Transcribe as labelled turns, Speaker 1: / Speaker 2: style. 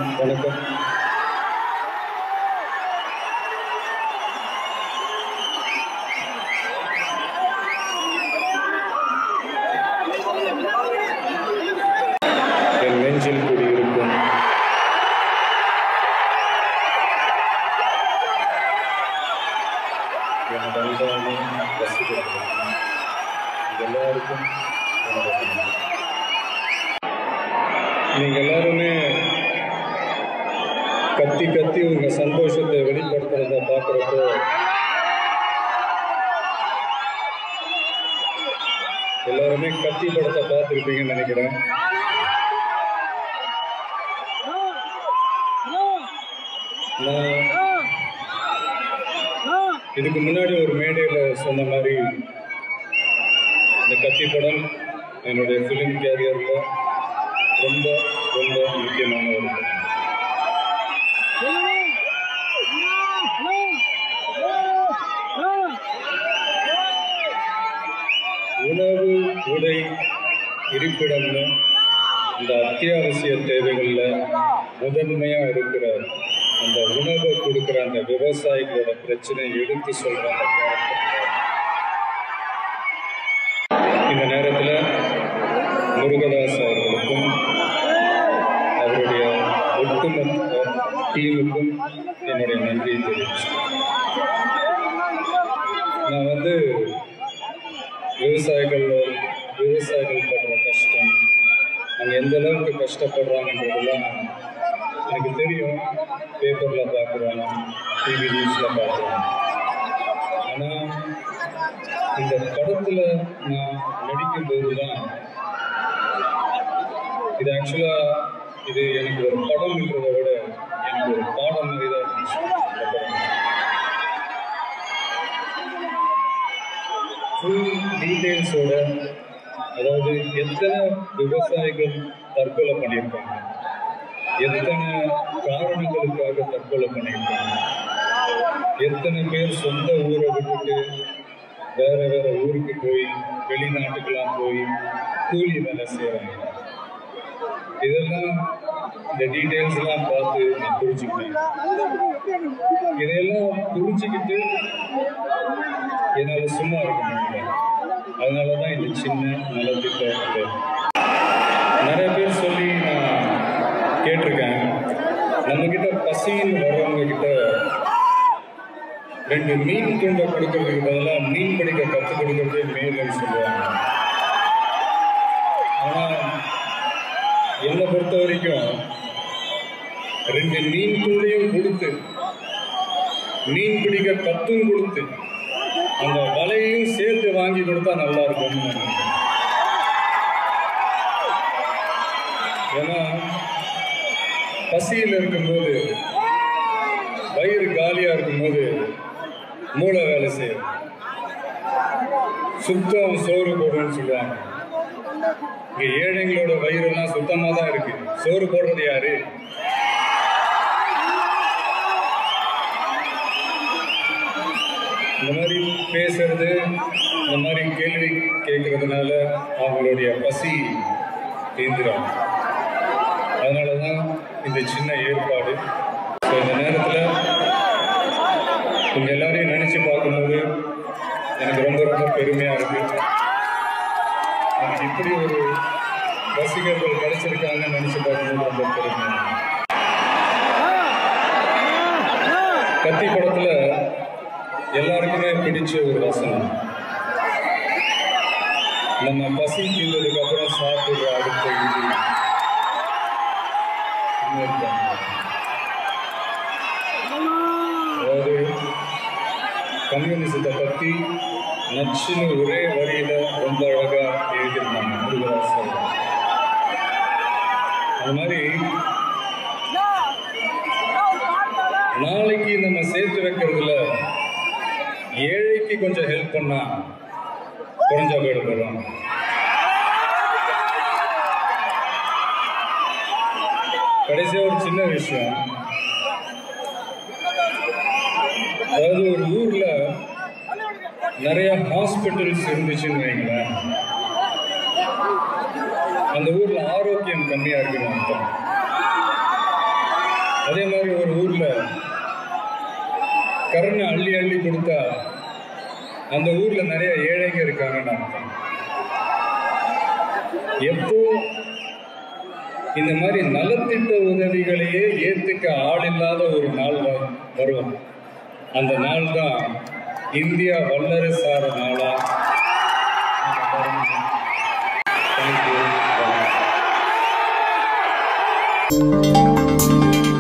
Speaker 1: வணக்கம். என் நெஞ்சில் கூடியிருக்கும் என் அன்பான ரசிகர்கள் எல்லாருக்கும் நீங்க எல்லாருமே கத்தி கத்தி உங்க சந்தோஷத்தை வெளிப்படுத்துறத பார்க்குறப்போ எல்லாருமே கத்தி படத்தை பார்த்துருப்பீங்கன்னு நினைக்கிறேன். நான் இதுக்கு முன்னாடி ஒரு மேடையில் சொன்ன மாதிரி இந்த கத்தி படம் என்னுடைய ஃபிலிம் கேரியரில் ரொம்ப ரொம்ப முக்கியமான ஒரு படம். உணவு, உடை, இருப்பிடம்னு இந்த அத்தியாவசிய தேவைகளில் முதன்மையாக இருக்கிற அந்த உணவை கொடுக்குற அந்த விவசாயிகளோட பிரச்சனை எடுத்து சொல்கிற அந்த கேரக்டர் இந்த நேரத்தில் முருகதாஸ் அவர்களுக்கும் அவருடைய ஒட்டுமொத்த டீமுக்கும் என்னுடைய நன்றியை தெரிவிச்சு. நான் விவசாயிகள் படுற கஷ்டம், அவங்க எந்த அளவுக்கு கஷ்டப்படுறாங்கன்றதுலாம் எனக்கு தெரியும். பேப்பரில் பார்க்குறோம், டிவி நியூஸில் பார்க்குறோம். ஆனால் இந்த படத்தில் நான் நடிக்கும்போது தான் இது ஆக்சுவலாக இது எனக்கு ஒரு படம்ன்றதை விட எனக்கு ஒரு பாடம் மாதிரி தான் இருந்துச்சு. ஃபுல் டீட்டெயில்ஸோட, அதாவது எத்தனை விவசாயிகள் தற்கொலை பண்ணியிருக்காங்க, எத்தனை காரணங்களுக்காக தற்கொலை பண்ணியிருக்காங்க, எத்தனை பேர் சொந்த ஊரை விட்டுட்டு வேற வேற ஊருக்கு போய் வெளிநாட்டுக்கெல்லாம் போய் கூலி வேலை செய்கிறாங்க. இதெல்லாம் இந்த டீட்டெயில்ஸ் எல்லாம் பார்த்து நான் புரிஞ்சுக்கிட்டேன். இதையெல்லாம் புரிஞ்சுக்கிட்டு என்னால் சும்மா இருக்க முடியல. அதனால தான் இந்த சின்ன நலத்திட்ட நிறைய பேர் சொல்லி நான் கேட்டிருக்கேன். நம்மக்கிட்ட பசின்னு வர்றவங்க கிட்ட 2 மீன் துண்டை கொடுக்கறதுக்கு பதிலாக மீன் பிடிக்க கற்றுக் கொடுக்கறதே மேலுன்னு சொல்லுவாங்க. ஆனால் என்னை பொறுத்த வரைக்கும் 2 மீன் துண்டையும் கொடுத்து மீன் பிடிக்க கத்தும் கொடுத்து அந்த வலையையும் சேர்த்து வாங்கி கொடுத்தா நல்லா இருக்கும்னு நினைக்கிறேன். ஏன்னா பசியில் இருக்கும்போது, வயிறு காலியாக இருக்கும்போது மூளை வேலை செய்யும். சுத்தம் சோறு போடுன்னு சொல்லுவாங்க. இங்கே ஏழைங்களோட வயிறெல்லாம் சுத்தமாக தான் இருக்கு. சோறு போடுறது யாரு? இந்த மாதிரி பேசுறது, இந்த மாதிரி கேள்வி கேட்கறதுனால அவங்களுடைய பசி தீர்ந்துடும். அதனால தான் இந்த சின்ன ஏற்பாடு. ஸோ இந்த நேரத்தில் உங்கள் எல்லாரையும் நினச்சி பார்க்கும்போது எனக்கு ரொம்ப ரொம்ப பெருமையாக இருக்குது. எனக்கு இப்படி ஒரு ரசிகர்கள் கிடைச்சிருக்காங்கன்னு நினச்சி பார்க்கும்போது ரொம்ப பெருமையாக. கத்தி படத்தில் எல்லாருக்குமே பிடிச்ச ஒரு வசனம், நம்ம பசி தீர்ந்ததுக்கு அப்புறம் சாப்பிடுற அடுத்த இது. அதாவது கம்யூனிசத்தை பற்றி நச்சுன்னு ஒரே வரியில ரொம்ப அழகா எழுதியிருந்தாங்க முருகதாஸ். அது மாதிரி நாளைக்கு நம்ம சேர்த்து வைக்கிறதுல ஏழைக்கு கொஞ்சம் ஹெல்ப் பண்ணா குறைஞ்சா போயிடுறோம். கடைசியா ஒரு சின்ன விஷயம், அதாவது ஒரு ஊர்ல நிறைய ஹாஸ்பிட்டல்ஸ் இருந்துச்சுன்னு வைங்களேன், அந்த ஊர்ல ஆரோக்கியம் கம்மியா இருக்குன்னு அர்த்தம். அதே மாதிரி ஒரு ஊர்ல கருணை அள்ளி அள்ளி கொடுத்தா அந்த ஊர்ல நிறைய ஏழைங்க இருக்காங்கன்னு அர்த்தம். எப்போ இந்த மாதிரி நலத்திட்ட உதவிகளையே ஏத்துக்க ஆள் இல்லாத ஒரு நாள் வரும், அந்த நாள் தான் இந்தியா வல்லரசார நாளா. Thank you.